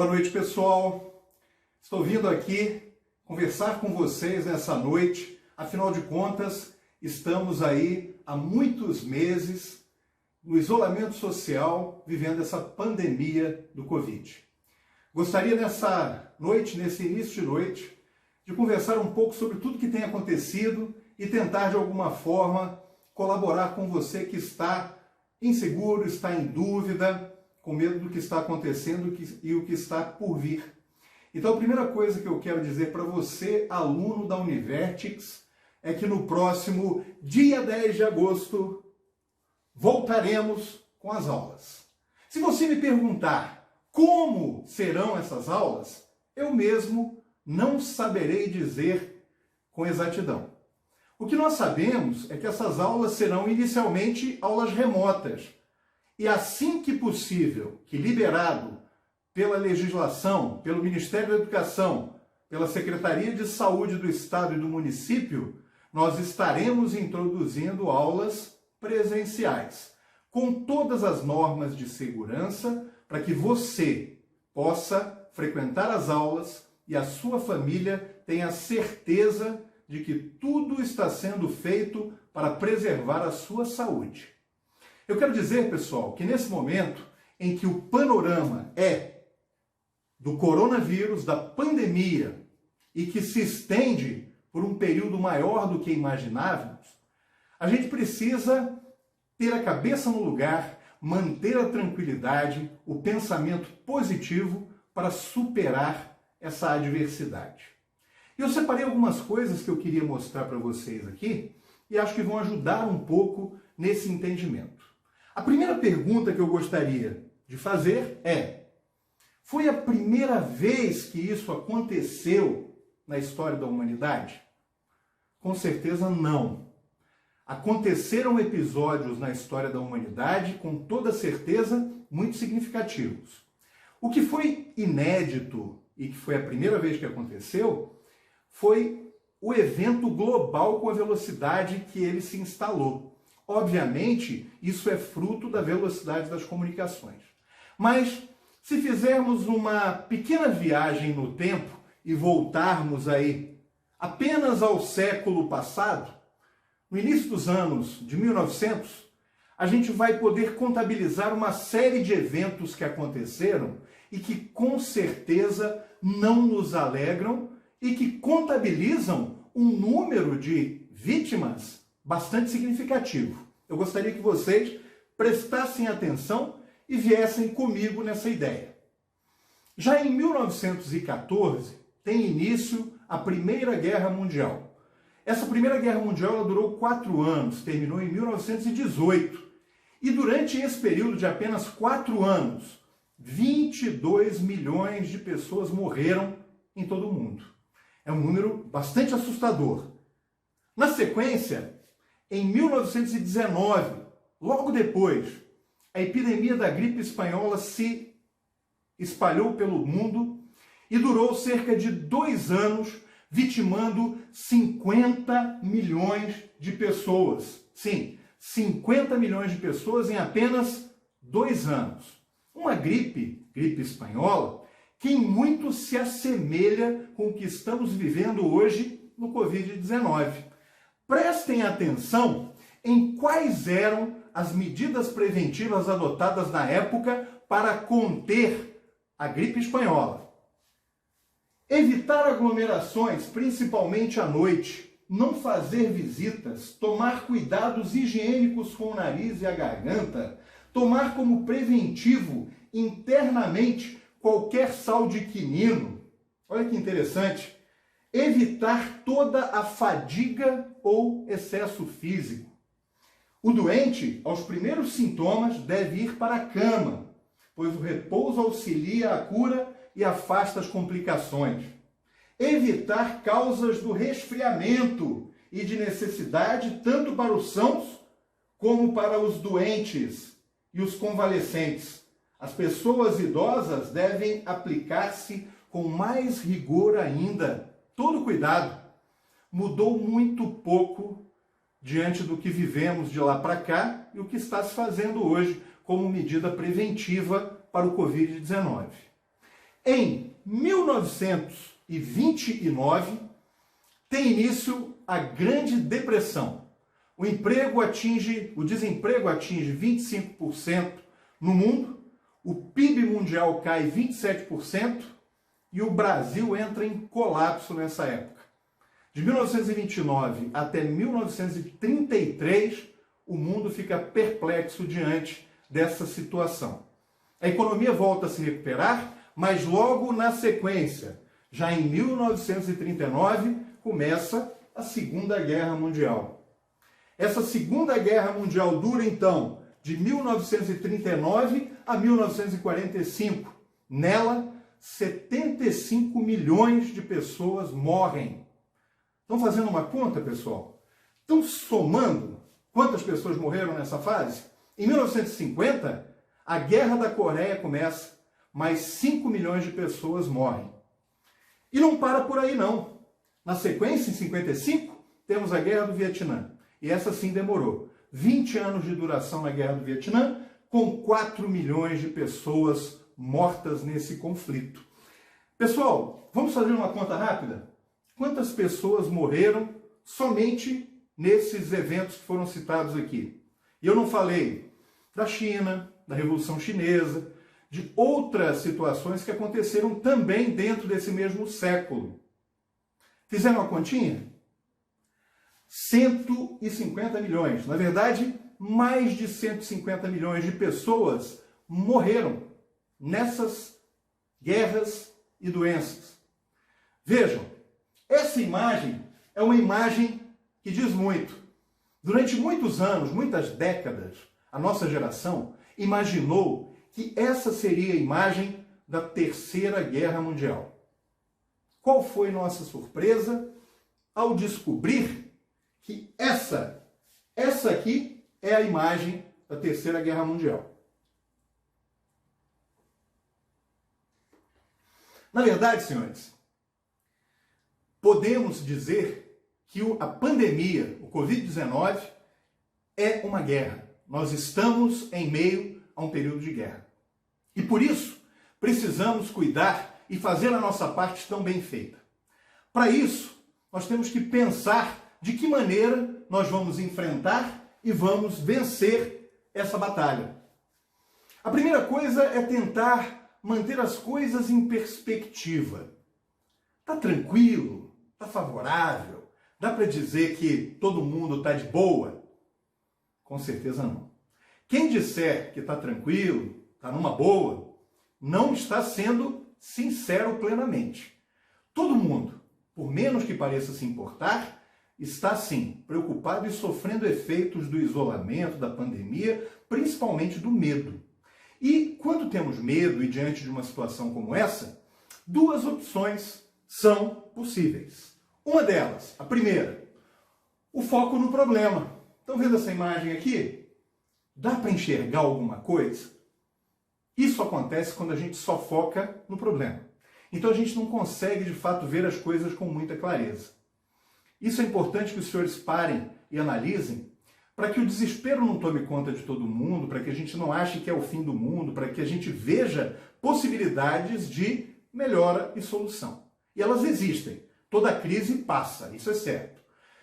Boa noite, pessoal. Estou vindo aqui conversar com vocês nessa noite. Afinal de contas, estamos aí há muitos meses no isolamento social, vivendo essa pandemia do Covid. Gostaria nessa noite, nesse início de noite, de conversar um pouco sobre tudo que tem acontecido e tentar de alguma forma colaborar com você que está inseguro, está em dúvida, com medo do que está acontecendo e o que está por vir. Então a primeira coisa que eu quero dizer para você, aluno da Univertix, é que no próximo dia 10 de agosto voltaremos com as aulas. Se você me perguntar como serão essas aulas, eu mesmo não saberei dizer com exatidão. O que nós sabemos é que essas aulas serão inicialmente aulas remotas. E assim que possível, que liberado pela legislação, pelo Ministério da Educação, pela Secretaria de Saúde do Estado e do município, nós estaremos introduzindo aulas presenciais, com todas as normas de segurança, para que você possa frequentar as aulas e a sua família tenha certeza de que tudo está sendo feito para preservar a sua saúde. Eu quero dizer, pessoal, que nesse momento em que o panorama é do coronavírus, da pandemia, e que se estende por um período maior do que imaginávamos, a gente precisa ter a cabeça no lugar, manter a tranquilidade, o pensamento positivo para superar essa adversidade. E eu separei algumas coisas que eu queria mostrar para vocês aqui e acho que vão ajudar um pouco nesse entendimento. A primeira pergunta que eu gostaria de fazer é: foi a primeira vez que isso aconteceu na história da humanidade? Com certeza não. Aconteceram episódios na história da humanidade, com toda certeza, muito significativos. O que foi inédito e que foi a primeira vez que aconteceu foi o evento global com a velocidade que ele se instalou. Obviamente, isso é fruto da velocidade das comunicações. Mas, se fizermos uma pequena viagem no tempo e voltarmos aí apenas ao século passado, no início dos anos de 1900, a gente vai poder contabilizar uma série de eventos que aconteceram e que com certeza não nos alegram e que contabilizam um número de vítimas bastante significativo. Eu gostaria que vocês prestassem atenção e viessem comigo nessa ideia. Já em 1914, tem início a Primeira Guerra Mundial. Essa Primeira Guerra Mundial ela durou 4 anos, terminou em 1918. E durante esse período de apenas 4 anos, 22 milhões de pessoas morreram em todo o mundo. É um número bastante assustador. Na sequência, em 1919, logo depois, a epidemia da gripe espanhola se espalhou pelo mundo e durou cerca de 2 anos, vitimando 50 milhões de pessoas. Sim, 50 milhões de pessoas em apenas 2 anos. Uma gripe espanhola, que em muito se assemelha com o que estamos vivendo hoje no Covid-19. Prestem atenção em quais eram as medidas preventivas adotadas na época para conter a gripe espanhola. Evitar aglomerações, principalmente à noite, não fazer visitas, tomar cuidados higiênicos com o nariz e a garganta, tomar como preventivo internamente qualquer sal de quinino. Olha que interessante. Evitar toda a fadiga ou excesso físico. O doente, aos primeiros sintomas, deve ir para a cama, pois o repouso auxilia a cura e afasta as complicações. Evitar causas do resfriamento e de necessidade tanto para os sãos como para os doentes e os convalescentes. As pessoas idosas devem aplicar-se com mais rigor ainda. Todo cuidado. Mudou muito pouco diante do que vivemos de lá para cá e o que está se fazendo hoje como medida preventiva para o Covid-19. Em 1929, tem início a Grande Depressão. O desemprego atinge 25% no mundo, o PIB mundial cai 27% e o Brasil entra em colapso nessa época. De 1929 até 1933, o mundo fica perplexo diante dessa situação. A economia volta a se recuperar, mas logo na sequência, já em 1939, começa a Segunda Guerra Mundial. Essa Segunda Guerra Mundial dura, então, de 1939 a 1945. Nela, 75 milhões de pessoas morrem. Estão fazendo uma conta, pessoal? Estão somando quantas pessoas morreram nessa fase? Em 1950, a Guerra da Coreia começa, mais 5 milhões de pessoas morrem. E não para por aí, não. Na sequência, em 55, temos a Guerra do Vietnã. E essa sim demorou. 20 anos de duração na Guerra do Vietnã, com 4 milhões de pessoas mortas nesse conflito. Pessoal, vamos fazer uma conta rápida? Quantas pessoas morreram somente nesses eventos que foram citados aqui? E eu não falei da China, da Revolução Chinesa, de outras situações que aconteceram também dentro desse mesmo século. Fizeram uma continha? 150 milhões. Na verdade, mais de 150 milhões de pessoas morreram nessas guerras e doenças. Vejam, essa imagem é uma imagem que diz muito. Durante muitos anos, muitas décadas, a nossa geração imaginou que essa seria a imagem da Terceira Guerra Mundial. Qual foi nossa surpresa ao descobrir que essa aqui é a imagem da Terceira Guerra Mundial? Na verdade, senhores, podemos dizer que a pandemia, o Covid-19, é uma guerra. Nós estamos em meio a um período de guerra. E por isso, precisamos cuidar e fazer a nossa parte tão bem feita. Para isso, nós temos que pensar de que maneira nós vamos enfrentar e vamos vencer essa batalha. A primeira coisa é tentar manter as coisas em perspectiva. Está tranquilo? Está favorável? Dá para dizer que todo mundo está de boa? Com certeza não. Quem disser que está tranquilo, está numa boa, não está sendo sincero plenamente. Todo mundo, por menos que pareça se importar, está sim preocupado e sofrendo efeitos do isolamento, da pandemia, principalmente do medo. E quando temos medo e diante de uma situação como essa, duas opções são possíveis. Uma delas, a primeira, o foco no problema. Estão vendo essa imagem aqui? Dá para enxergar alguma coisa? Isso acontece quando a gente só foca no problema. Então a gente não consegue, de fato, ver as coisas com muita clareza. Isso é importante que os senhores parem e analisem, para que o desespero não tome conta de todo mundo, para que a gente não ache que é o fim do mundo, para que a gente veja possibilidades de melhora e solução. E elas existem. Toda crise passa, isso é certo.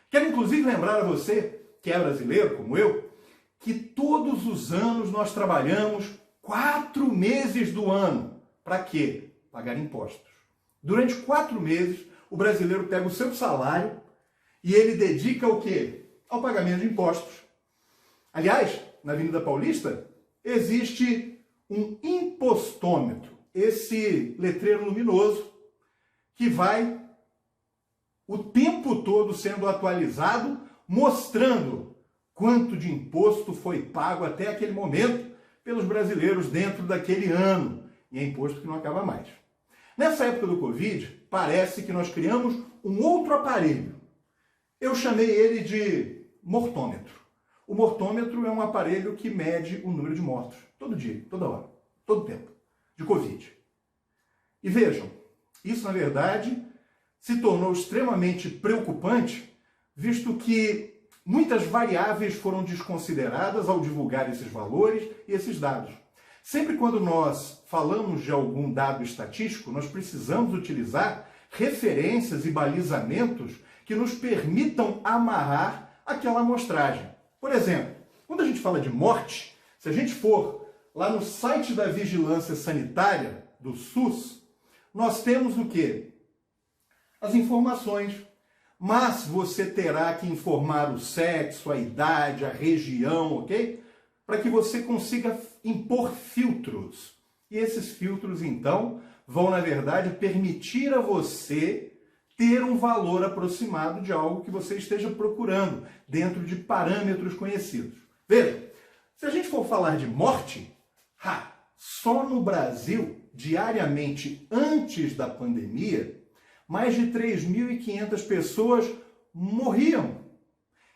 Quero inclusive lembrar a você, que é brasileiro como eu, que todos os anos nós trabalhamos 4 meses do ano. Para quê? Pagar impostos. Durante 4 meses, o brasileiro pega o seu salário e ele dedica o quê? Ao pagamento de impostos. Aliás, na Avenida Paulista, existe um impostômetro, esse letreiro luminoso, que vai o tempo todo sendo atualizado, mostrando quanto de imposto foi pago até aquele momento pelos brasileiros dentro daquele ano. E é imposto que não acaba mais. Nessa época do Covid, parece que nós criamos um outro aparelho. Eu chamei ele de mortômetro. O mortômetro é um aparelho que mede o número de mortos, todo dia, toda hora, todo tempo, de Covid. E vejam, isso na verdade se tornou extremamente preocupante, visto que muitas variáveis foram desconsideradas ao divulgar esses valores e esses dados. Sempre quando nós falamos de algum dado estatístico, nós precisamos utilizar referências e balizamentos que nos permitam amarrar aquela amostragem. Por exemplo, quando a gente fala de morte, se a gente for lá no site da Vigilância Sanitária do SUS, nós temos o quê? As informações. Mas você terá que informar o sexo, a idade, a região, ok? Para que você consiga impor filtros. E esses filtros, então, vão, na verdade, permitir a você ter um valor aproximado de algo que você esteja procurando, dentro de parâmetros conhecidos. Veja, se a gente for falar de morte, só no Brasil, diariamente antes da pandemia, mais de 3.500 pessoas morriam.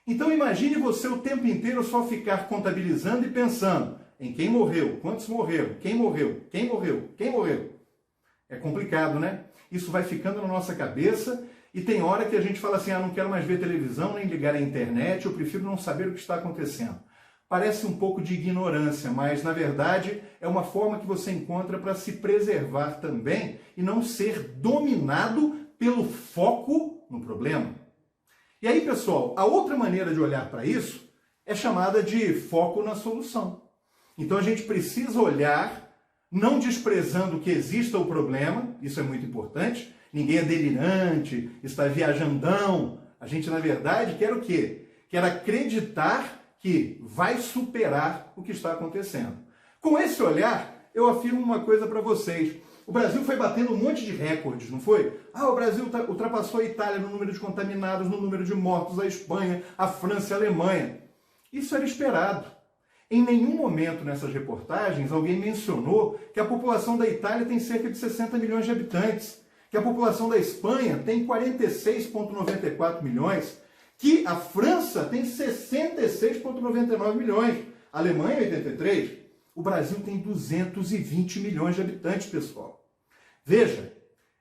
Então imagine você o tempo inteiro só ficar contabilizando e pensando em quem morreu, quantos morreram, quem morreu, quem morreu, quem morreu. É complicado, né? Isso vai ficando na nossa cabeça e tem hora que a gente fala assim, não quero mais ver televisão, nem ligar a internet, eu prefiro não saber o que está acontecendo. Parece um pouco de ignorância, mas na verdade é uma forma que você encontra para se preservar também e não ser dominado pelo foco no problema. E aí, pessoal, a outra maneira de olhar para isso é chamada de foco na solução. Então a gente precisa olhar, não desprezando que exista o problema, isso é muito importante, ninguém é delirante, está viajandão. A gente, na verdade, quer o quê? Quer acreditar que vai superar o que está acontecendo. Com esse olhar, eu afirmo uma coisa para vocês. O Brasil foi batendo um monte de recordes, não foi? O Brasil ultrapassou a Itália no número de contaminados, no número de mortos, a Espanha, a França e a Alemanha. Isso era esperado. Em nenhum momento nessas reportagens alguém mencionou que a população da Itália tem cerca de 60 milhões de habitantes, que a população da Espanha tem 46,94 milhões, que a França tem 66,99 milhões, a Alemanha 83. O Brasil tem 220 milhões de habitantes, pessoal. Veja,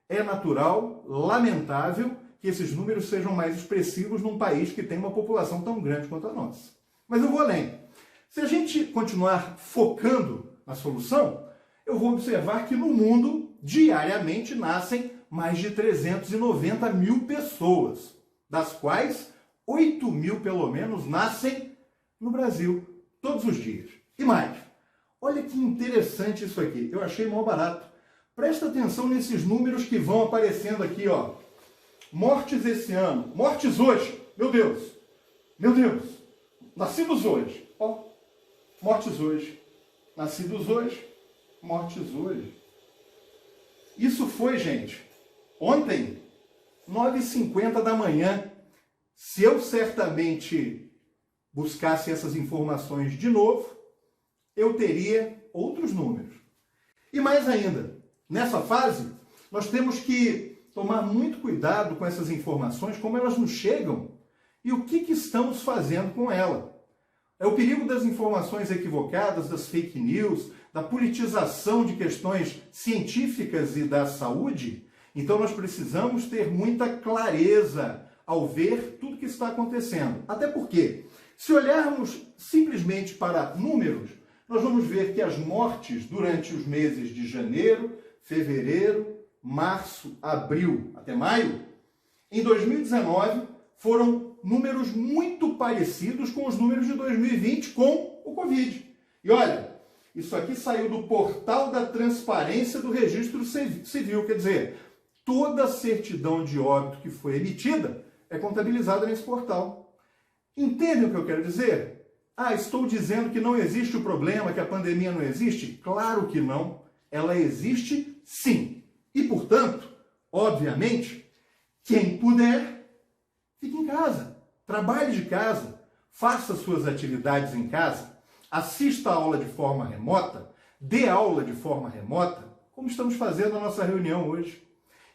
é natural, lamentável, que esses números sejam mais expressivos num país que tem uma população tão grande quanto a nossa. Mas eu vou além. Se a gente continuar focando na solução, eu vou observar que no mundo, diariamente, nascem mais de 390 mil pessoas, das quais 8 mil, pelo menos, nascem no Brasil, todos os dias. E mais, olha que interessante isso aqui, eu achei mal barato. Presta atenção nesses números que vão aparecendo aqui, ó. Mortes esse ano, mortes hoje, meu Deus, nascidos hoje, ó. Mortes hoje, nascidos hoje, mortes hoje. Isso foi, gente, ontem, 9h50 da manhã. Se eu certamente buscasse essas informações de novo, eu teria outros números. E mais ainda, nessa fase, nós temos que tomar muito cuidado com essas informações, como elas nos chegam e o que estamos fazendo com ela. É o perigo das informações equivocadas, das fake news, da politização de questões científicas e da saúde. Então nós precisamos ter muita clareza ao ver tudo que está acontecendo. Até porque, se olharmos simplesmente para números, nós vamos ver que as mortes durante os meses de janeiro, fevereiro, março, abril até maio, em 2019 foram números muito parecidos com os números de 2020 com o Covid. E olha, isso aqui saiu do portal da transparência do Registro Civil, quer dizer, toda a certidão de óbito que foi emitida é contabilizada nesse portal. Entendem o que eu quero dizer? Estou dizendo que não existe o problema, que a pandemia não existe? Claro que não. Ela existe sim. E, portanto, obviamente, quem puder, fique em casa. Trabalhe de casa. Faça suas atividades em casa. Assista a aula de forma remota. Dê aula de forma remota, como estamos fazendo na nossa reunião hoje.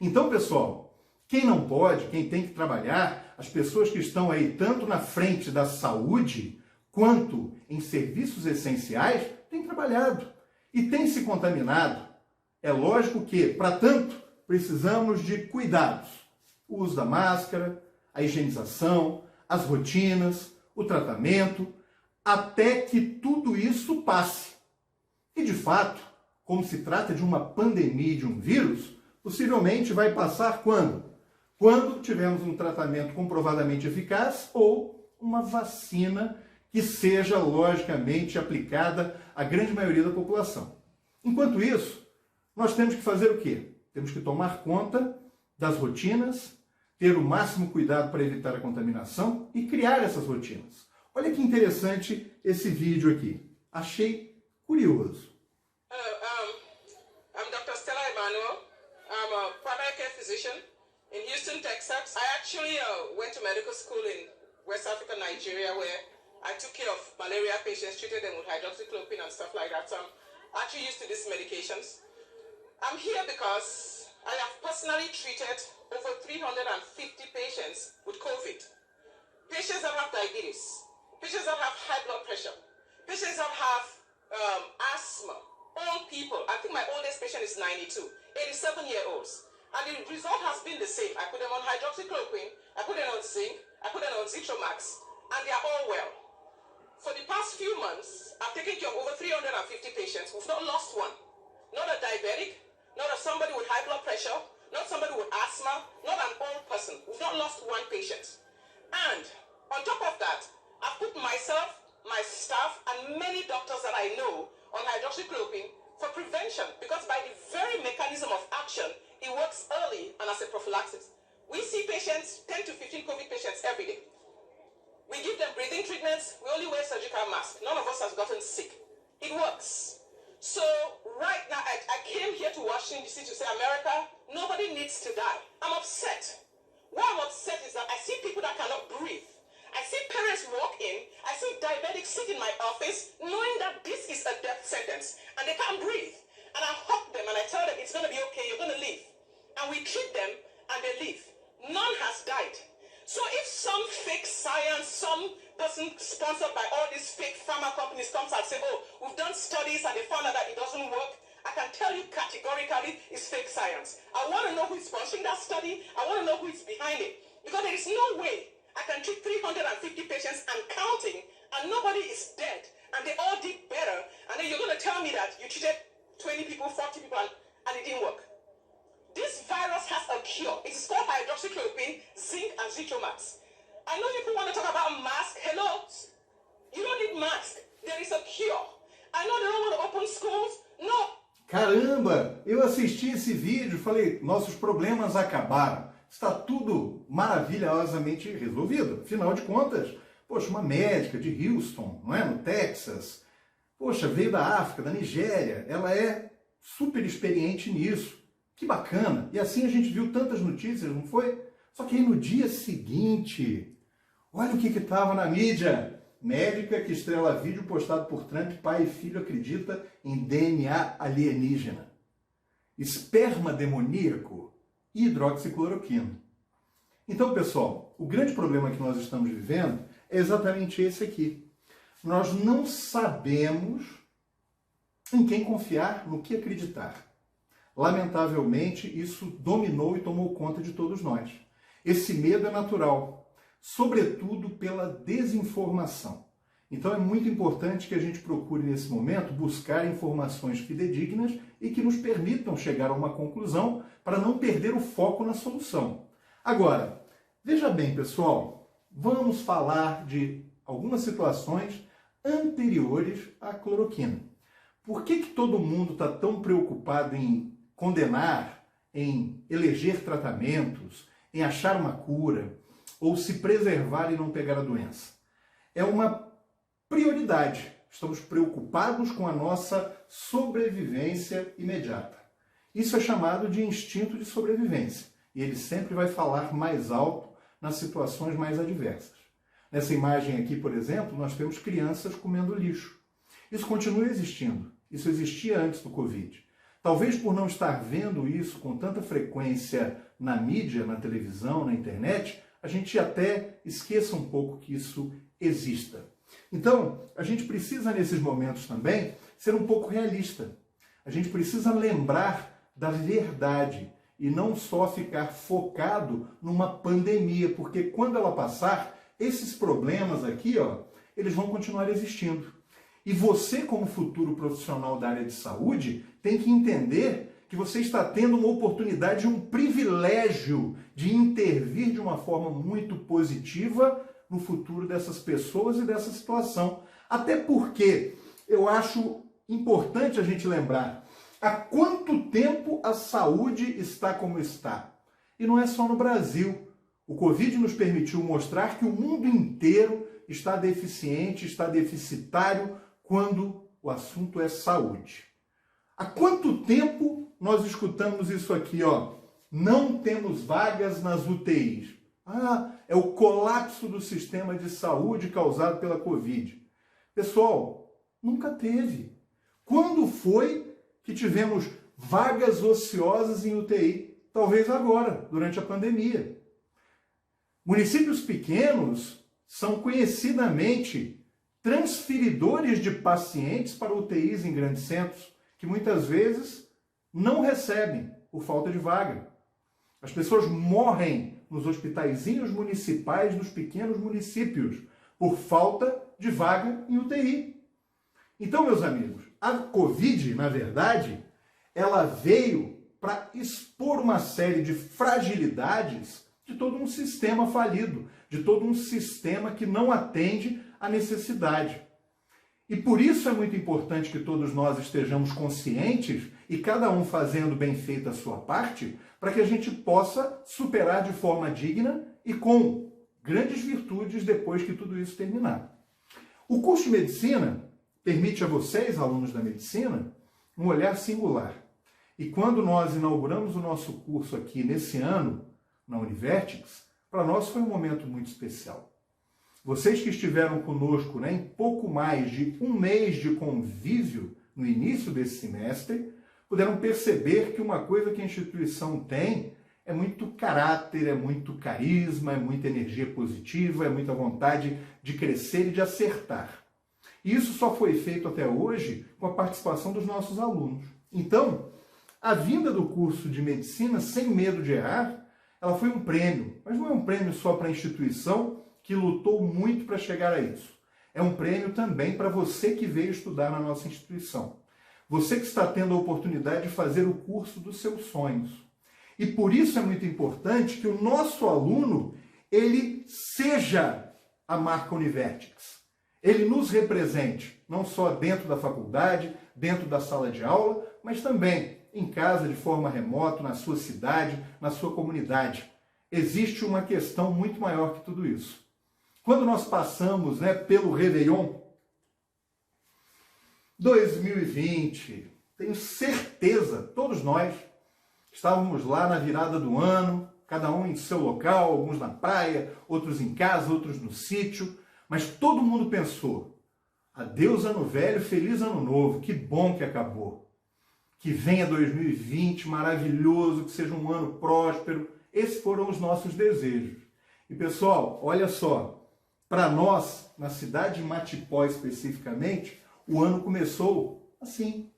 Então, pessoal, quem não pode, quem tem que trabalhar, as pessoas que estão aí tanto na frente da saúde quanto em serviços essenciais, têm trabalhado e têm se contaminado. É lógico que, para tanto, precisamos de cuidados. O uso da máscara, a higienização, as rotinas, o tratamento, até que tudo isso passe. E de fato, como se trata de uma pandemia, de um vírus, possivelmente vai passar quando? Quando tivermos um tratamento comprovadamente eficaz ou uma vacina que seja logicamente aplicada à grande maioria da população. Enquanto isso, nós temos que fazer o quê? Temos que tomar conta das rotinas, ter o máximo cuidado para evitar a contaminação e criar essas rotinas. Olha que interessante esse vídeo aqui. Achei curioso. I'm Dr. Stella Emanuel. I'm a primary care physician in Houston, Texas. I actually went to medical school in West Africa, Nigeria, where I took care of malaria patients, treated them with hydroxychloroquine and stuff like that. So I'm actually used to these medications. I'm here because I have personally treated over 350 patients with COVID. Patients that have diabetes, patients that have high blood pressure, patients that have asthma, old people. I think my oldest patient is 92, 87-year-olds. And the result has been the same. I put them on hydroxychloroquine, I put them on zinc, I put them on Zitromax, and they are all well. For the past few months, I've taken care of over 350 patients. We've not lost one. Not a diabetic, not a somebody with high blood pressure, not somebody with asthma, not an old person. We've not lost one patient. And on top of that, I've put myself, my staff, and many doctors that I know on hydroxychloroquine for prevention, because by the very mechanism of action, it works early and as a prophylaxis. We see patients, 10 to 15 COVID patients every day. We give them breathing treatments. We only wear surgical masks. None of us has gotten sick. It works. So right now, I came here to Washington, D.C. to say, America, nobody needs to die. I'm upset. Why I'm upset is that I see people that cannot breathe. I see parents walk in. I see diabetics sit in my office knowing that this is a death sentence and they can't breathe. And I hug them and I tell them it's going to be okay, you're going to live. And we treat them and they live. None has died. So if some fake science, some person sponsored by all these fake pharma companies comes and say, oh, we've done studies and they found out that it doesn't work, I can tell you categorically it's fake science. I want to know who is sponsoring that study. I want to know who is behind it. Because there is no way I can treat 350 patients and counting and nobody is dead and they all did better. And then you're going to tell me that you treated 20 people, 40 people and it didn't work. This virus has a cure. It is called hydroxychloroquine, zinc, and Zitromax. I know people want to talk about masks. Hello? You don't need masks. There is a cure. I know they don't want to open schools. No. Caramba! Eu assisti esse vídeo e falei, nossos problemas acabaram. Está tudo maravilhosamente resolvido. Afinal de contas, poxa, uma médica de Houston, não é? No Texas. Poxa, veio da África, da Nigéria. Ela é super experiente nisso. Que bacana! E assim a gente viu tantas notícias, não foi? Só que aí no dia seguinte, olha o que estava na mídia. Médica que estrela vídeo postado por Trump, pai e filho acredita em DNA alienígena. Esperma demoníaco e hidroxicloroquina. Então, pessoal, o grande problema que nós estamos vivendo é exatamente esse aqui. Nós não sabemos em quem confiar, no que acreditar. Lamentavelmente, isso dominou e tomou conta de todos nós. Esse medo é natural, sobretudo pela desinformação. Então é muito importante que a gente procure, nesse momento, buscar informações fidedignas e que nos permitam chegar a uma conclusão para não perder o foco na solução. Agora, veja bem, pessoal, vamos falar de algumas situações anteriores à cloroquina. Por que todo mundo está tão preocupado em condenar, em eleger tratamentos, em achar uma cura, ou se preservar e não pegar a doença? É uma prioridade. Estamos preocupados com a nossa sobrevivência imediata. Isso é chamado de instinto de sobrevivência. E ele sempre vai falar mais alto nas situações mais adversas. Nessa imagem aqui, por exemplo, nós temos crianças comendo lixo. Isso continua existindo. Isso existia antes do Covid. Talvez por não estar vendo isso com tanta frequência na mídia, na televisão, na internet, a gente até esqueça um pouco que isso exista. Então, a gente precisa nesses momentos também ser um pouco realista. A gente precisa lembrar da verdade e não só ficar focado numa pandemia, porque quando ela passar, esses problemas aqui, ó, eles vão continuar existindo. E você, como futuro profissional da área de saúde, tem que entender que você está tendo uma oportunidade, um privilégio de intervir de uma forma muito positiva no futuro dessas pessoas e dessa situação. Até porque eu acho importante a gente lembrar há quanto tempo a saúde está como está. E não é só no Brasil. O Covid nos permitiu mostrar que o mundo inteiro está deficiente, está deficitário quando o assunto é saúde. Há quanto tempo nós escutamos isso aqui, ó? Não temos vagas nas UTIs. Ah, é o colapso do sistema de saúde causado pela Covid. Pessoal, nunca teve. Quando foi que tivemos vagas ociosas em UTI? Talvez agora, durante a pandemia. Municípios pequenos são conhecidamente transferidores de pacientes para UTIs em grandes centros, que muitas vezes não recebem por falta de vaga. As pessoas morrem nos hospitaizinhos municipais dos pequenos municípios por falta de vaga em UTI. Então, meus amigos, a Covid, na verdade, ela veio para expor uma série de fragilidades de todo um sistema falido, de todo um sistema que não atende à necessidade. E por isso é muito importante que todos nós estejamos conscientes e cada um fazendo bem feita a sua parte, para que a gente possa superar de forma digna e com grandes virtudes depois que tudo isso terminar. O curso de medicina permite a vocês, alunos da medicina, um olhar singular. E quando nós inauguramos o nosso curso aqui nesse ano, na Univertix, para nós foi um momento muito especial. Vocês que estiveram conosco, em pouco mais de um mês de convívio no início desse semestre, puderam perceber que uma coisa que a instituição tem é muito caráter, é muito carisma, é muita energia positiva, é muita vontade de crescer e de acertar. E isso só foi feito até hoje com a participação dos nossos alunos. Então, a vinda do curso de medicina, sem medo de errar, ela foi um prêmio, mas não é um prêmio só para a instituição que lutou muito para chegar a isso. É um prêmio também para você que veio estudar na nossa instituição. Você que está tendo a oportunidade de fazer o curso dos seus sonhos. E por isso é muito importante que o nosso aluno, ele seja a marca Univertix. Ele nos represente, não só dentro da faculdade, dentro da sala de aula, mas também em casa, de forma remota, na sua cidade, na sua comunidade. Existe uma questão muito maior que tudo isso. Quando nós passamos pelo Réveillon 2020, tenho certeza, todos nós estávamos lá na virada do ano, cada um em seu local, alguns na praia, outros em casa, outros no sítio, mas todo mundo pensou, adeus ano velho, feliz ano novo, que bom que acabou. Que venha 2020 maravilhoso, que seja um ano próspero. Esses foram os nossos desejos. E pessoal, olha só, para nós, na cidade de Matipó especificamente, o ano começou assim.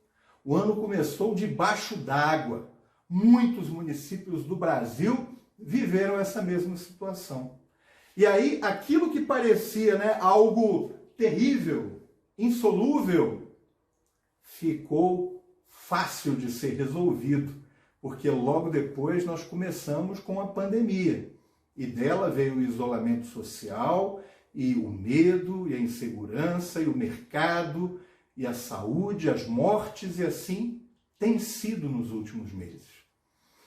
O ano começou debaixo d'água. Muitos municípios do Brasil viveram essa mesma situação. E aí, aquilo que parecia algo terrível, insolúvel, ficou fácil de ser resolvido, porque logo depois nós começamos com a pandemia. E dela veio o isolamento social, e o medo, e a insegurança, e o mercado, e a saúde, as mortes, e assim tem sido nos últimos meses.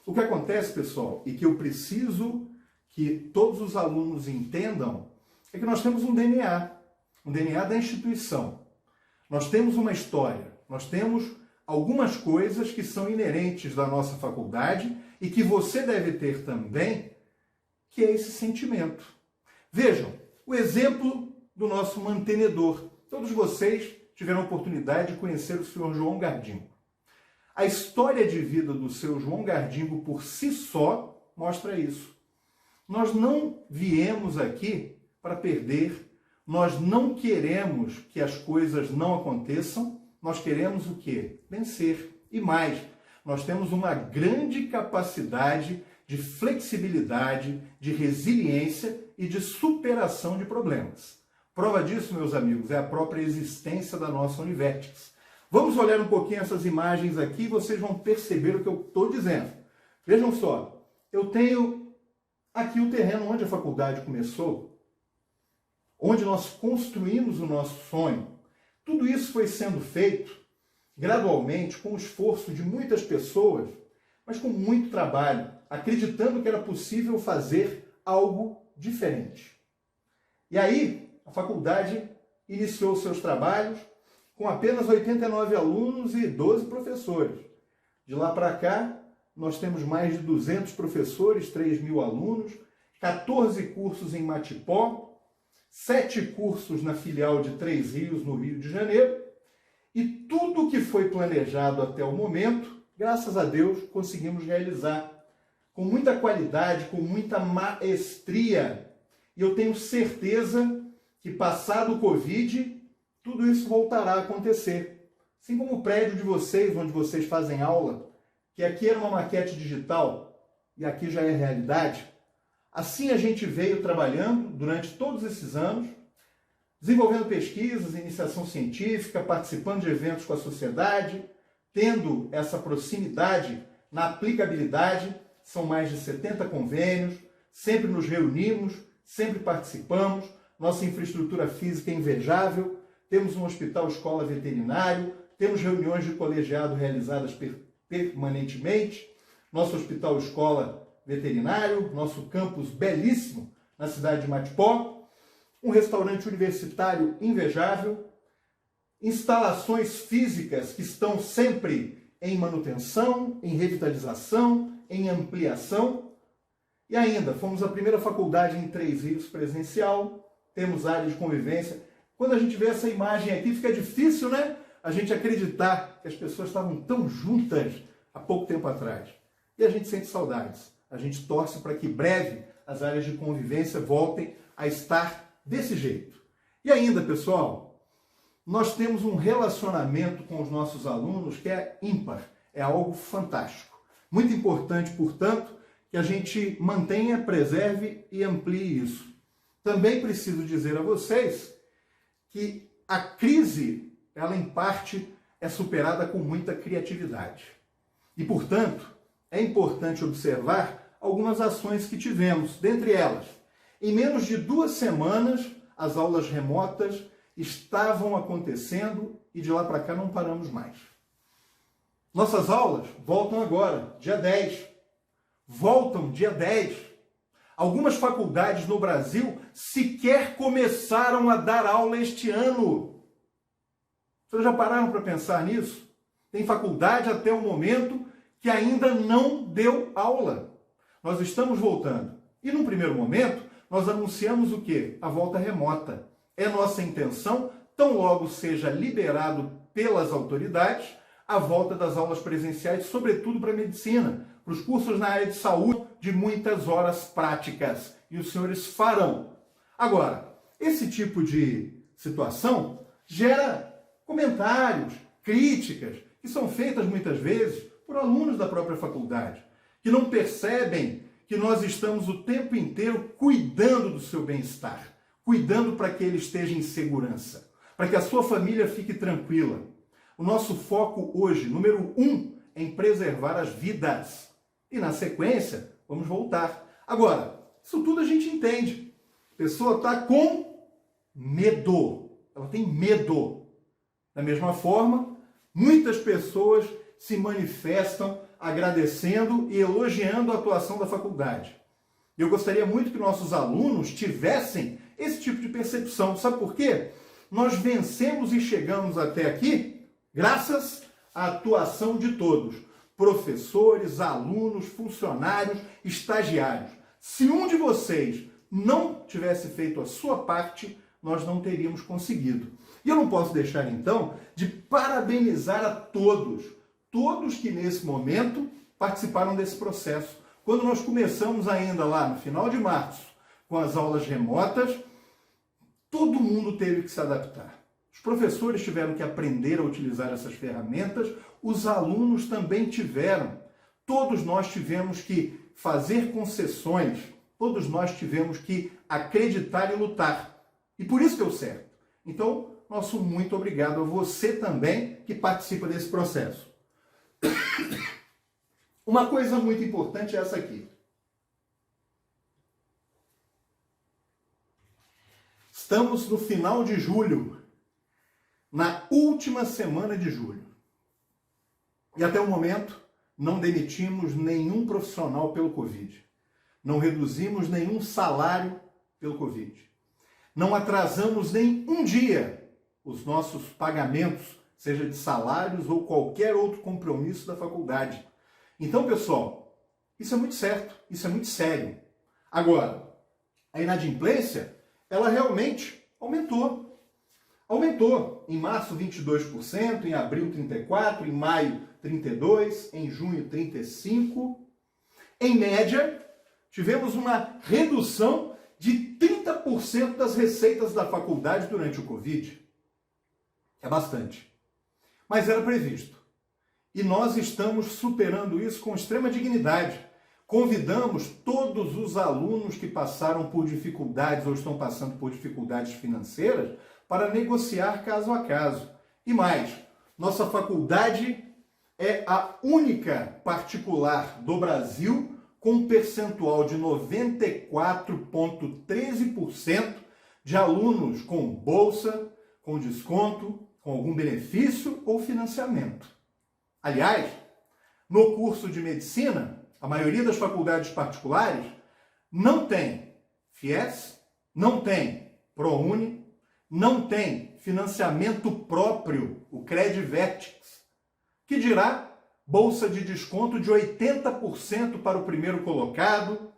O que acontece, pessoal, e que eu preciso que todos os alunos entendam, é que nós temos um DNA da instituição. Nós temos uma história, nós temos algumas coisas que são inerentes da nossa faculdade e que você deve ter também, que é esse sentimento. Vejam, o exemplo do nosso mantenedor. Todos vocês tiveram a oportunidade de conhecer o senhor João Gardingo. A história de vida do seu João Gardingo por si só mostra isso. Nós não viemos aqui para perder, nós não queremos que as coisas não aconteçam, nós queremos o quê? Vencer. E mais, nós temos uma grande capacidade de flexibilidade, de resiliência e de superação de problemas. Prova disso, meus amigos, é a própria existência da nossa Univertix. Vamos olhar um pouquinho essas imagens aqui e vocês vão perceber o que eu estou dizendo. Vejam só, eu tenho aqui o terreno onde a faculdade começou, onde nós construímos o nosso sonho. Tudo isso foi sendo feito gradualmente, com o esforço de muitas pessoas, mas com muito trabalho, acreditando que era possível fazer algo diferente. E aí, a faculdade iniciou seus trabalhos com apenas 89 alunos e 12 professores. De lá para cá, nós temos mais de 200 professores, 3.000 alunos, 14 cursos em Matipó, 7 cursos na filial de Três Rios, no Rio de Janeiro, e tudo que foi planejado até o momento, graças a Deus, conseguimos realizar com muita qualidade, com muita maestria. E eu tenho certeza que, passado o Covid, tudo isso voltará a acontecer. Assim como o prédio de vocês, onde vocês fazem aula, que aqui era uma maquete digital e aqui já é realidade, assim a gente veio trabalhando durante todos esses anos, desenvolvendo pesquisas, iniciação científica, participando de eventos com a sociedade, tendo essa proximidade na aplicabilidade. São mais de 70 convênios, sempre nos reunimos, sempre participamos, nossa infraestrutura física é invejável, temos um hospital escola veterinário, temos reuniões de colegiado realizadas permanentemente, nosso hospital escola veterinário, nosso campus belíssimo na cidade de Matipó, um restaurante universitário invejável, instalações físicas que estão sempre em manutenção, em revitalização, em ampliação. E ainda, fomos a primeira faculdade em Três Rios presencial, temos área de convivência. Quando a gente vê essa imagem aqui, fica difícil, né? A gente acreditar que as pessoas estavam tão juntas há pouco tempo atrás. E a gente sente saudades. A gente torce para que breve as áreas de convivência voltem a estar desse jeito. E ainda, pessoal, nós temos um relacionamento com os nossos alunos que é ímpar, é algo fantástico. Muito importante, portanto, que a gente mantenha, preserve e amplie isso. Também preciso dizer a vocês que a crise, ela em parte é superada com muita criatividade. E, portanto, é importante observar algumas ações que tivemos. Dentre elas, em menos de 2 semanas, as aulas remotas estavam acontecendo e de lá para cá não paramos mais. Nossas aulas voltam agora, dia 10. Voltam dia 10. Algumas faculdades no Brasil sequer começaram a dar aula este ano. Vocês já pararam para pensar nisso? Tem faculdade até o momento que ainda não deu aula. Nós estamos voltando. E num primeiro momento, nós anunciamos o quê? A volta remota. É nossa intenção, tão logo seja liberado pelas autoridades, a volta das aulas presenciais, sobretudo para a medicina, para os cursos na área de saúde, de muitas horas práticas. E os senhores farão. Agora, esse tipo de situação gera comentários, críticas, que são feitas muitas vezes por alunos da própria faculdade, que não percebem que nós estamos o tempo inteiro cuidando do seu bem-estar, cuidando para que ele esteja em segurança, para que a sua família fique tranquila. O nosso foco hoje, número 1, é em preservar as vidas. E na sequência, vamos voltar. Agora, isso tudo a gente entende. A pessoa está com medo. Ela tem medo. Da mesma forma, muitas pessoas se manifestam agradecendo e elogiando a atuação da faculdade. Eu gostaria muito que nossos alunos tivessem esse tipo de percepção. Sabe por quê? Nós vencemos e chegamos até aqui graças à atuação de todos. Professores, alunos, funcionários, estagiários. Se um de vocês não tivesse feito a sua parte, nós não teríamos conseguido. E eu não posso deixar, então, de parabenizar a todos que nesse momento participaram desse processo. Quando nós começamos ainda lá no final de março, com as aulas remotas, todo mundo teve que se adaptar. Os professores tiveram que aprender a utilizar essas ferramentas, os alunos também tiveram. Todos nós tivemos que fazer concessões, todos nós tivemos que acreditar e lutar. E por isso deu certo. Então, nosso muito obrigado a você também que participa desse processo. Uma coisa muito importante é essa aqui. Estamos no final de julho, na última semana de julho. E até o momento, não demitimos nenhum profissional pelo Covid. Não reduzimos nenhum salário pelo Covid. Não atrasamos nem um dia os nossos pagamentos, seja de salários ou qualquer outro compromisso da faculdade. Então, pessoal, isso é muito certo, isso é muito sério. Agora, a inadimplência, ela realmente aumentou. Aumentou. Em março, 22%, em abril, 34%, em maio, 32%, em junho, 35%. Em média, tivemos uma redução de 30% das receitas da faculdade durante o Covid. É bastante. Mas era previsto. E nós estamos superando isso com extrema dignidade. Convidamos todos os alunos que passaram por dificuldades ou estão passando por dificuldades financeiras para negociar caso a caso. E mais, nossa faculdade é a única particular do Brasil com um percentual de 94,13% de alunos com bolsa, com desconto, com algum benefício ou financiamento. Aliás, no curso de medicina, a maioria das faculdades particulares não tem FIES, não tem ProUni, não tem financiamento próprio, o Credvertix, que dirá bolsa de desconto de 80% para o primeiro colocado,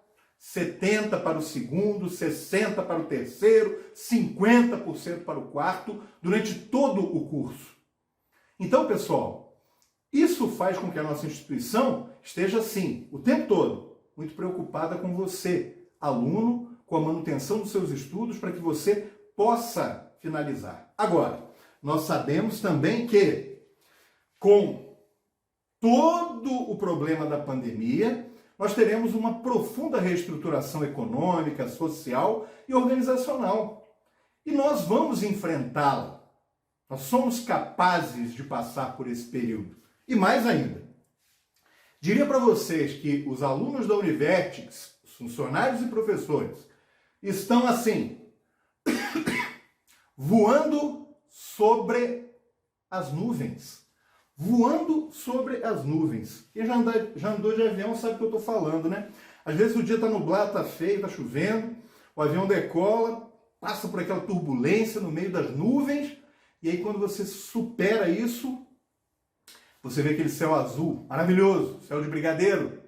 70% para o segundo, 60% para o terceiro, 50% para o quarto, durante todo o curso. Então, pessoal, isso faz com que a nossa instituição esteja, sim, o tempo todo, muito preocupada com você, aluno, com a manutenção dos seus estudos, para que você possa finalizar. Agora, nós sabemos também que, com todo o problema da pandemia, nós teremos uma profunda reestruturação econômica, social e organizacional. E nós vamos enfrentá-la. Nós somos capazes de passar por esse período. E mais ainda, diria para vocês que os alunos da Univertix, os funcionários e professores, estão assim, voando sobre as nuvens. Voando sobre as nuvens. Quem já andou de avião sabe o que eu estou falando, né? Às vezes o dia está nublado, está feio, está chovendo, o avião decola, passa por aquela turbulência no meio das nuvens, e aí quando você supera isso, você vê aquele céu azul, maravilhoso, céu de brigadeiro.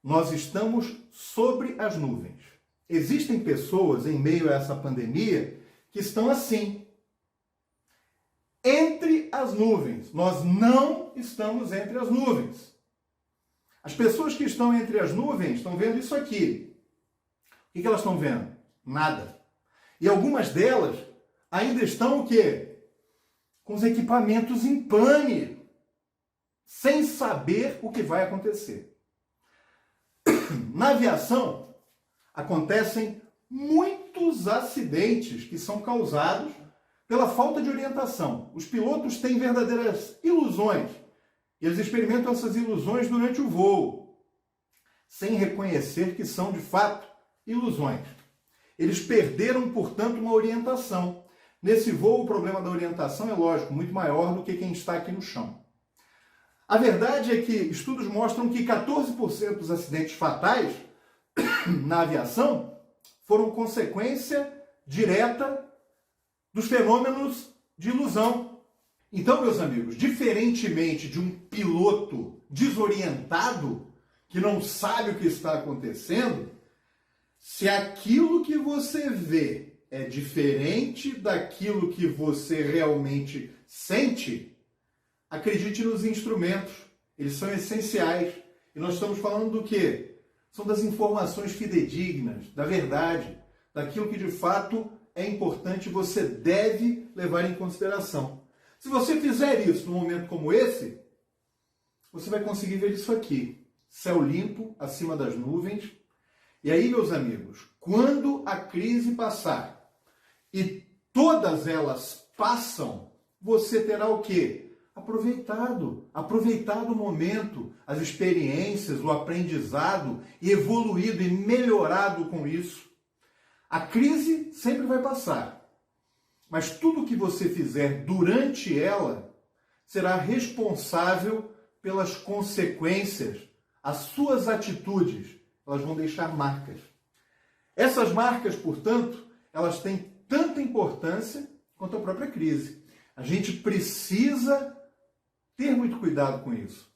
Nós estamos sobre as nuvens. Existem pessoas em meio a essa pandemia que estão assim, entre as nuvens. Nós não estamos entre as nuvens. As pessoas que estão entre as nuvens estão vendo isso aqui. O que elas estão vendo? Nada. E algumas delas ainda estão o quê? Com os equipamentos em pane, sem saber o que vai acontecer. Na aviação, acontecem muitos acidentes que são causados pela falta de orientação. Os pilotos têm verdadeiras ilusões e eles experimentam essas ilusões durante o voo, sem reconhecer que são, de fato, ilusões. Eles perderam, portanto, uma orientação. Nesse voo, o problema da orientação é, lógico, muito maior do que quem está aqui no chão. A verdade é que estudos mostram que 14% dos acidentes fatais na aviação foram consequência direta dos fenômenos de ilusão. Então, meus amigos, diferentemente de um piloto desorientado, que não sabe o que está acontecendo, se aquilo que você vê é diferente daquilo que você realmente sente, acredite nos instrumentos, eles são essenciais. E nós estamos falando do quê? São das informações fidedignas, da verdade, daquilo que de fato é importante e você deve levar em consideração. Se você fizer isso num momento como esse, você vai conseguir ver isso aqui. Céu limpo, acima das nuvens. E aí, meus amigos, quando a crise passar e todas elas passam, você terá o quê? Aproveitado o momento, as experiências, o aprendizado, e evoluído e melhorado com isso. A crise sempre vai passar, mas tudo que você fizer durante ela será responsável pelas consequências. As suas atitudes, elas vão deixar marcas. Essas marcas, portanto, elas têm tanta importância quanto a própria crise. A gente precisa ter muito cuidado com isso.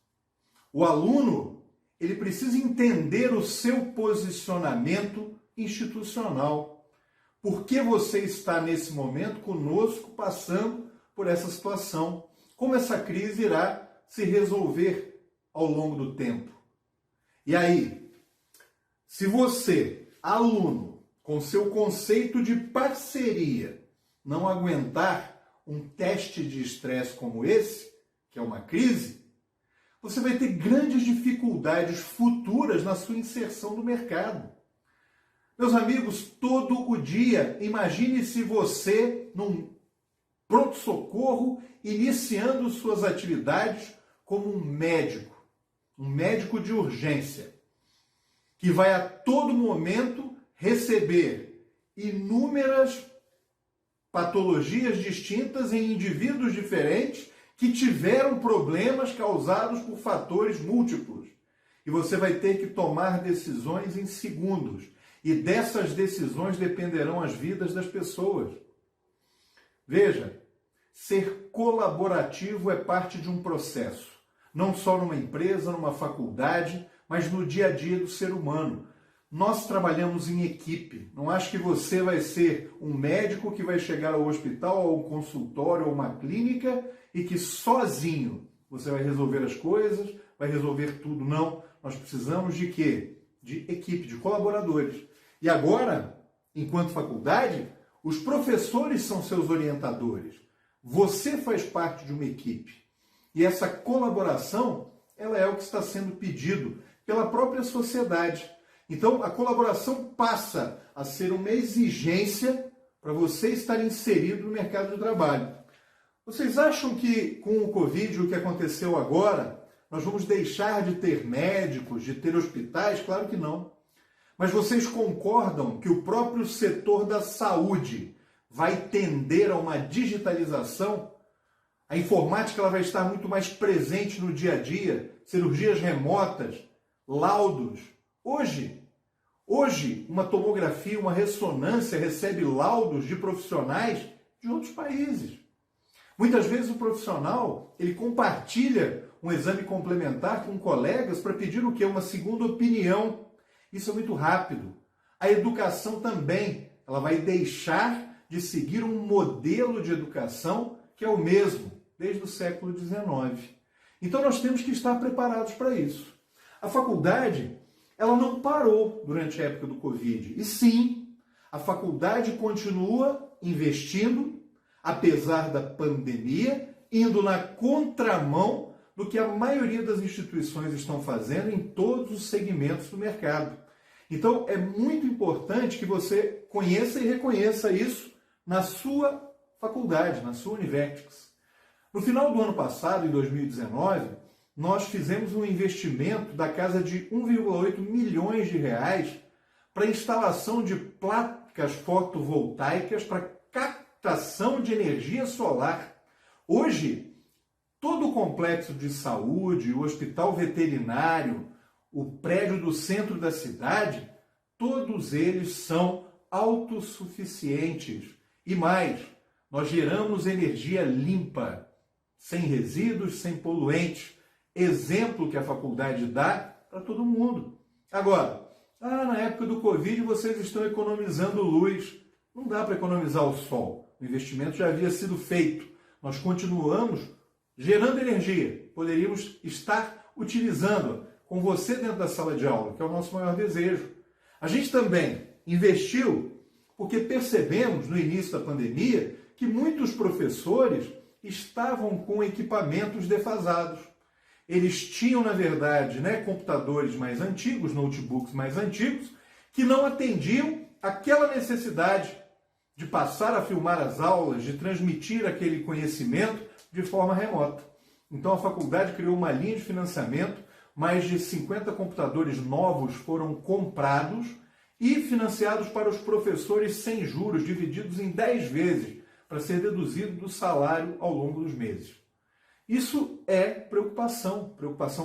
O aluno, ele precisa entender o seu posicionamento institucional. Por que você está nesse momento conosco passando por essa situação? Como essa crise irá se resolver ao longo do tempo? E aí, se você, aluno, com seu conceito de parceria, não aguentar um teste de estresse como esse, que é uma crise, você vai ter grandes dificuldades futuras na sua inserção no mercado. Meus amigos, todo o dia, imagine se você, num pronto-socorro, iniciando suas atividades como um médico de urgência, que vai a todo momento receber inúmeras patologias distintas em indivíduos diferentes que tiveram problemas causados por fatores múltiplos. E você vai ter que tomar decisões em segundos. E dessas decisões dependerão as vidas das pessoas. Veja, ser colaborativo é parte de um processo. Não só numa empresa, numa faculdade, mas no dia a dia do ser humano. Nós trabalhamos em equipe. Não acho que você vai ser um médico que vai chegar ao hospital, ao consultório, ou uma clínica e que sozinho você vai resolver as coisas, vai resolver tudo. Não. Nós precisamos de quê? De equipe, de colaboradores. E agora, enquanto faculdade, os professores são seus orientadores. Você faz parte de uma equipe. E essa colaboração, ela é o que está sendo pedido pela própria sociedade. Então, a colaboração passa a ser uma exigência para você estar inserido no mercado de trabalho. Vocês acham que com o Covid, o que aconteceu agora, nós vamos deixar de ter médicos, de ter hospitais? Claro que não. Mas vocês concordam que o próprio setor da saúde vai tender a uma digitalização? A informática ela vai estar muito mais presente no dia a dia, cirurgias remotas, laudos. Hoje, uma tomografia, uma ressonância recebe laudos de profissionais de outros países. Muitas vezes o profissional, ele compartilha um exame complementar com colegas para pedir o quê? Uma segunda opinião. Isso é muito rápido. A educação também, ela vai deixar de seguir um modelo de educação que é o mesmo desde o século XIX. Então nós temos que estar preparados para isso. A faculdade, ela não parou durante a época do Covid. E sim, a faculdade continua investindo, apesar da pandemia, indo na contramão do que a maioria das instituições estão fazendo em todos os segmentos do mercado. Então, é muito importante que você conheça e reconheça isso na sua faculdade, na sua Univertix. No final do ano passado, em 2019, nós fizemos um investimento da casa de 1,8 milhões de reais para instalação de placas fotovoltaicas para captação de energia solar. Hoje, todo o complexo de saúde, o hospital veterinário, o prédio do centro da cidade, todos eles são autossuficientes. E mais, nós geramos energia limpa, sem resíduos, sem poluentes. Exemplo que a faculdade dá para todo mundo. Agora, na época do Covid vocês estão economizando luz. Não dá para economizar o sol. O investimento já havia sido feito. Nós continuamos gerando energia. Poderíamos estar utilizando com você dentro da sala de aula, que é o nosso maior desejo. A gente também investiu porque percebemos no início da pandemia que muitos professores estavam com equipamentos defasados. Eles tinham, na verdade, computadores mais antigos, notebooks mais antigos, que não atendiam aquela necessidade de passar a filmar as aulas, de transmitir aquele conhecimento de forma remota. Então a faculdade criou uma linha de financiamento, mais de 50 computadores novos foram comprados e financiados para os professores sem juros, divididos em 10 vezes, para ser deduzido do salário ao longo dos meses. Isso é preocupação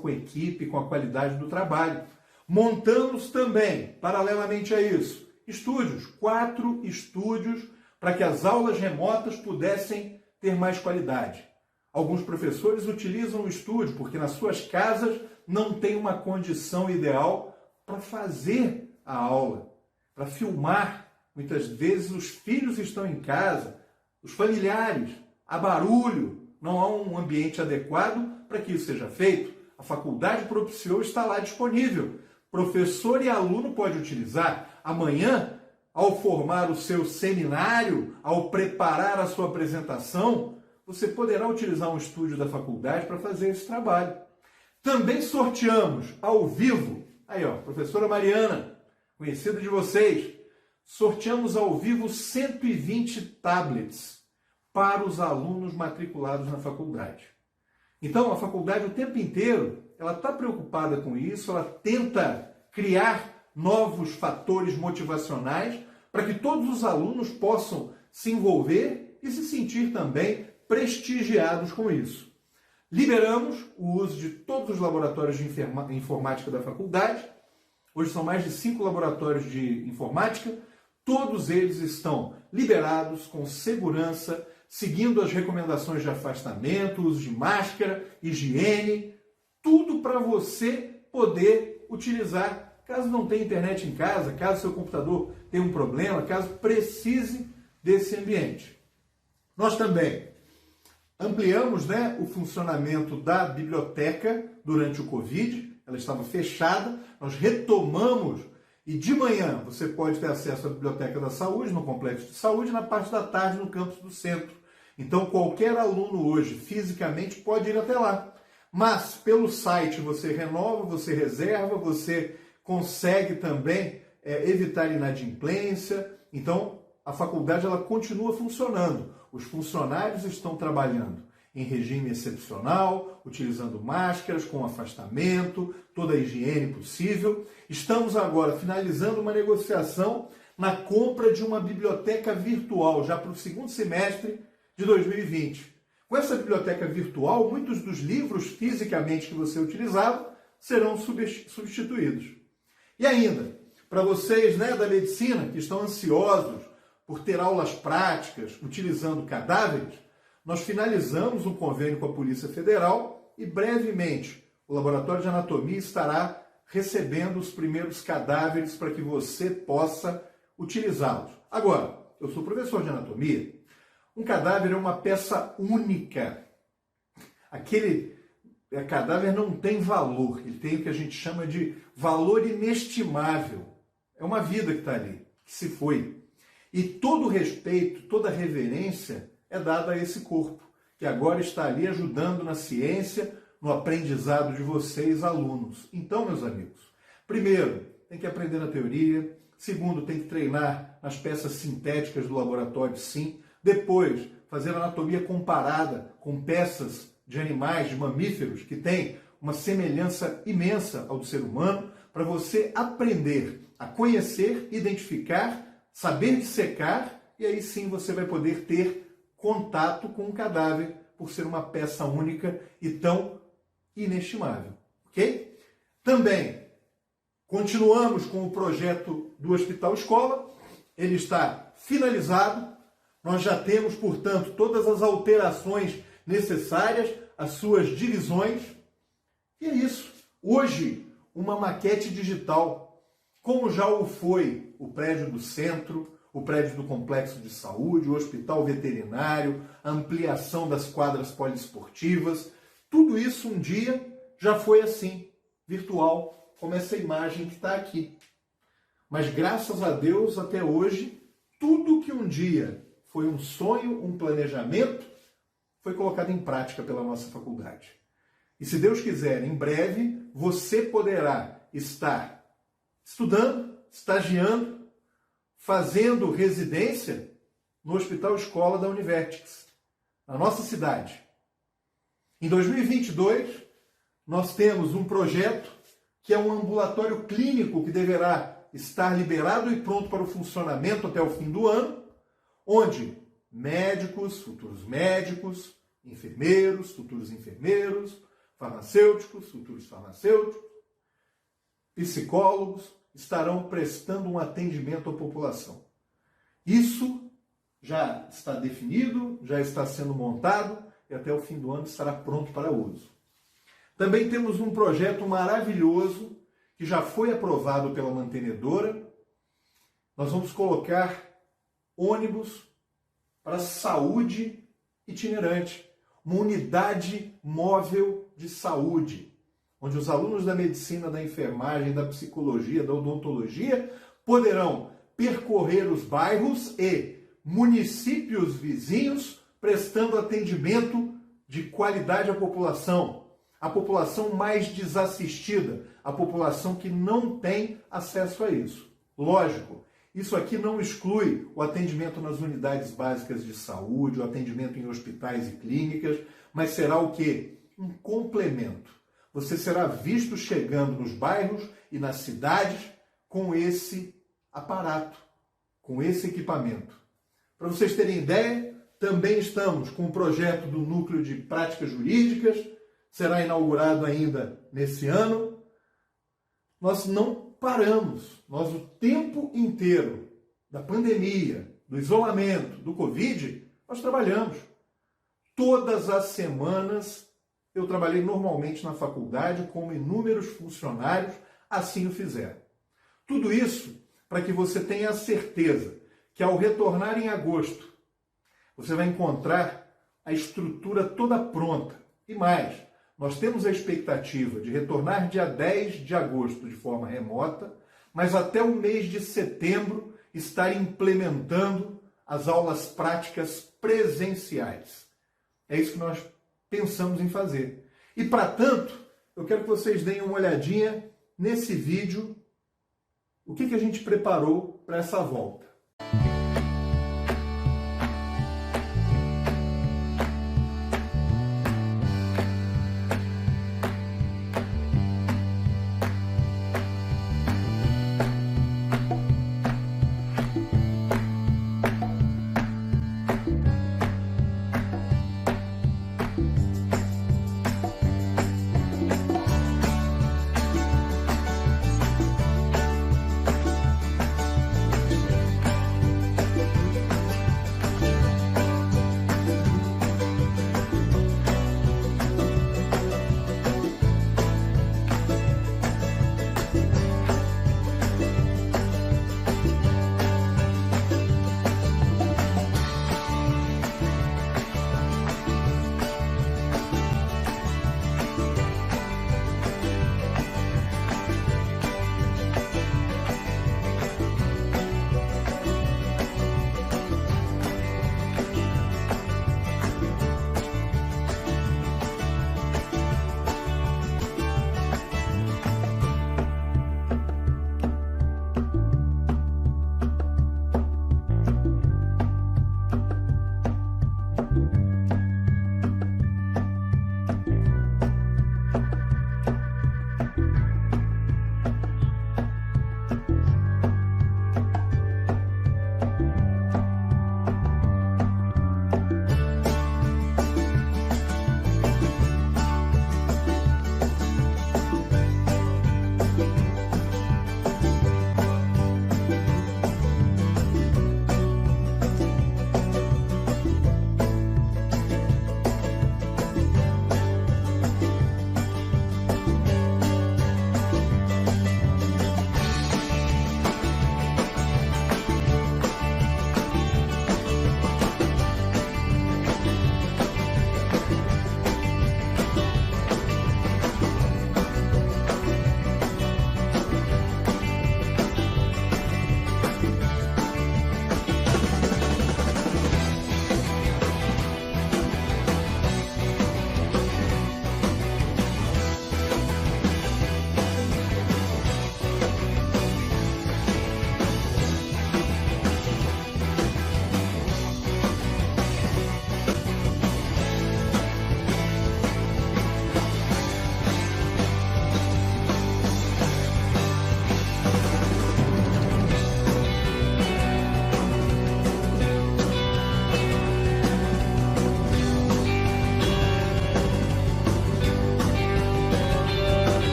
com a equipe, com a qualidade do trabalho. Montamos também, paralelamente a isso, estúdios, 4 estúdios, para que as aulas remotas pudessem ter mais qualidade. Alguns professores utilizam o estúdio porque nas suas casas não tem uma condição ideal para fazer a aula, para filmar. Muitas vezes os filhos estão em casa, os familiares, há barulho, não há um ambiente adequado para que isso seja feito. A faculdade propiciou, está lá disponível. Professor e aluno pode utilizar. Amanhã, ao formar o seu seminário, ao preparar a sua apresentação, você poderá utilizar um estúdio da faculdade para fazer esse trabalho. Também sorteamos ao vivo, aí ó, professora Mariana, conhecida de vocês, sorteamos ao vivo 120 tablets para os alunos matriculados na faculdade. Então, a faculdade o tempo inteiro, ela está preocupada com isso, ela tenta criar novos fatores motivacionais para que todos os alunos possam se envolver e se sentir também prestigiados com isso. Liberamos o uso de todos os laboratórios de informática da faculdade. Hoje são mais de 5 laboratórios de informática. Todos eles estão liberados com segurança, seguindo as recomendações de afastamento, uso de máscara, higiene, tudo para você poder utilizar, caso não tenha internet em casa, caso seu computador tenha um problema, caso precise desse ambiente. Nós também ampliamos, o funcionamento da biblioteca durante o Covid, ela estava fechada, nós retomamos e de manhã você pode ter acesso à Biblioteca da Saúde, no Complexo de Saúde, e na parte da tarde no campus do centro. Então qualquer aluno hoje, fisicamente, pode ir até lá. Mas pelo site você renova, você reserva, você consegue também evitar inadimplência. Então a faculdade ela continua funcionando. Os funcionários estão trabalhando em regime excepcional, utilizando máscaras, com afastamento, toda a higiene possível. Estamos agora finalizando uma negociação na compra de uma biblioteca virtual, já para o segundo semestre de 2020. Com essa biblioteca virtual, muitos dos livros fisicamente que você utilizava serão substituídos. E ainda, para vocês da medicina que estão ansiosos por ter aulas práticas utilizando cadáveres, nós finalizamos um convênio com a Polícia Federal e brevemente o Laboratório de Anatomia estará recebendo os primeiros cadáveres para que você possa utilizá-los. Agora, eu sou professor de anatomia. Um cadáver é uma peça única. Aquele cadáver não tem valor, ele tem o que a gente chama de valor inestimável. É uma vida que está ali, que se foi. E todo respeito, toda reverência é dada a esse corpo, que agora está ali ajudando na ciência, no aprendizado de vocês, alunos. Então, meus amigos, primeiro, tem que aprender na teoria. Segundo, tem que treinar nas peças sintéticas do laboratório, sim. Depois, fazer anatomia comparada com peças de animais, de mamíferos, que têm uma semelhança imensa ao do ser humano, para você aprender a conhecer, identificar, saber dissecar, e aí sim você vai poder ter contato com o cadáver, por ser uma peça única e tão inestimável. Ok? Também continuamos com o projeto do Hospital Escola. Ele está finalizado. Nós já temos, portanto, todas as alterações necessárias, as suas divisões. E é isso. Hoje, uma maquete digital, como já o foi o prédio do centro, o prédio do complexo de saúde, o hospital veterinário, a ampliação das quadras poliesportivas. Tudo isso um dia já foi assim, virtual, como essa imagem que está aqui. Mas graças a Deus, até hoje, tudo que um dia foi um sonho, um planejamento, foi colocado em prática pela nossa faculdade. E se Deus quiser, em breve, você poderá estar estudando, estagiando, fazendo residência no Hospital Escola da Univertix, na nossa cidade. Em 2022, nós temos um projeto que é um ambulatório clínico que deverá estar liberado e pronto para o funcionamento até o fim do ano, onde médicos, futuros médicos, enfermeiros, futuros enfermeiros, farmacêuticos, futuros farmacêuticos, psicólogos estarão prestando um atendimento à população. Isso já está definido, já está sendo montado e até o fim do ano estará pronto para uso. Também temos um projeto maravilhoso que já foi aprovado pela mantenedora. Nós vamos colocar ônibus para saúde itinerante, uma unidade móvel de saúde, onde os alunos da medicina, da enfermagem, da psicologia, da odontologia poderão percorrer os bairros e municípios vizinhos prestando atendimento de qualidade à população. A população mais desassistida, a população que não tem acesso a isso. Lógico, isso aqui não exclui o atendimento nas unidades básicas de saúde, o atendimento em hospitais e clínicas, mas será o quê? Um complemento. Você será visto chegando nos bairros e nas cidades com esse aparato, com esse equipamento. Para vocês terem ideia, também estamos com o projeto do Núcleo de Práticas Jurídicas, será inaugurado ainda nesse ano. Nós não paramos, nós o tempo inteiro da pandemia, do isolamento, do Covid, nós trabalhamos. Todas as semanas eu trabalhei normalmente na faculdade, como inúmeros funcionários assim o fizeram. Tudo isso para que você tenha a certeza que ao retornar em agosto, você vai encontrar a estrutura toda pronta. E mais, nós temos a expectativa de retornar dia 10 de agosto de forma remota, mas até o mês de setembro estar implementando as aulas práticas presenciais. É isso que nós pensamos em fazer. E para tanto, eu quero que vocês deem uma olhadinha nesse vídeo, o que a gente preparou para essa volta.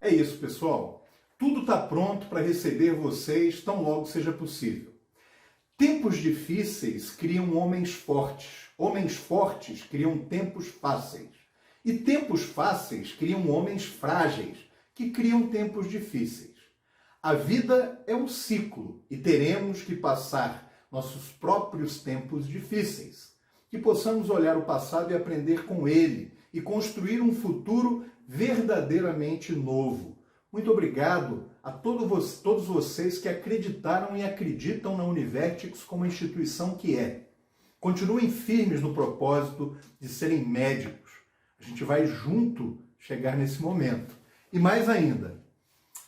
É isso, pessoal. Tudo está pronto para receber vocês tão logo seja possível. Tempos difíceis criam homens fortes. Homens fortes criam tempos fáceis. E tempos fáceis criam homens frágeis, que criam tempos difíceis. A vida é um ciclo e teremos que passar nossos próprios tempos difíceis. Que possamos olhar o passado e aprender com ele e construir um futuro verdadeiramente novo. Muito obrigado a todos vocês que acreditaram e acreditam na Univertix como a instituição que é. Continuem firmes no propósito de serem médicos. A gente vai junto chegar nesse momento. E mais ainda,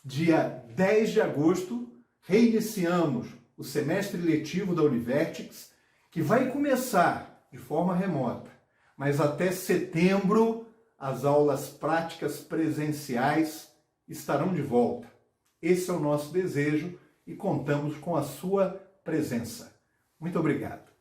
dia 10 de agosto, reiniciamos o semestre letivo da Univertix, que vai começar de forma remota, mas até setembro as aulas práticas presenciais estarão de volta. Esse é o nosso desejo e contamos com a sua presença. Muito obrigado.